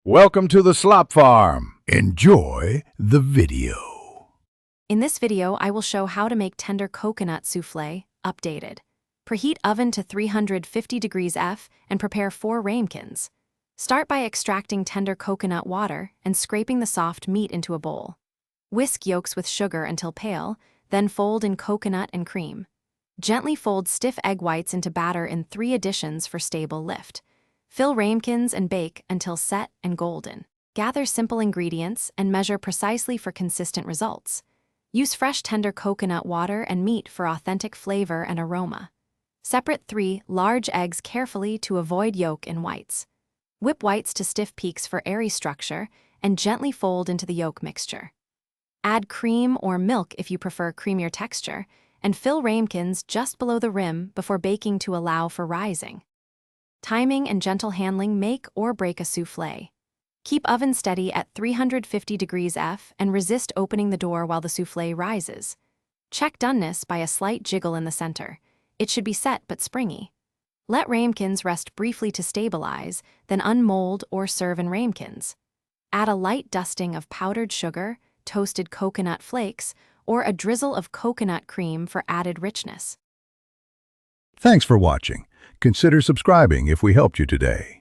Welcome to the Slop Farm. Enjoy the video. In this video, I will show how to make tender coconut souffle, updated. Preheat oven to 350 degrees F and prepare 4 ramekins. Start by extracting tender coconut water and scraping the soft meat into a bowl. Whisk yolks with sugar until pale, then fold in coconut and cream. Gently fold stiff egg whites into batter in 3 additions for stable lift. Fill ramekins and bake until set and golden. Gather simple ingredients and measure precisely for consistent results. Use fresh tender coconut water and meat for authentic flavor and aroma. Separate 3 large eggs carefully to avoid yolk and whites. Whip whites to stiff peaks for airy structure and gently fold into the yolk mixture. Add cream or milk if you prefer creamier texture, and fill ramekins just below the rim before baking to allow for rising. Timing and gentle handling make or break a souffle. Keep oven steady at 350 degrees F and resist opening the door while the souffle rises. Check doneness by a slight jiggle in the center. It should be set but springy. Let ramekins rest briefly to stabilize, then unmold or serve in ramekins. Add a light dusting of powdered sugar, toasted coconut flakes, or a drizzle of coconut cream for added richness. Thanks for watching. Consider subscribing if we helped you today.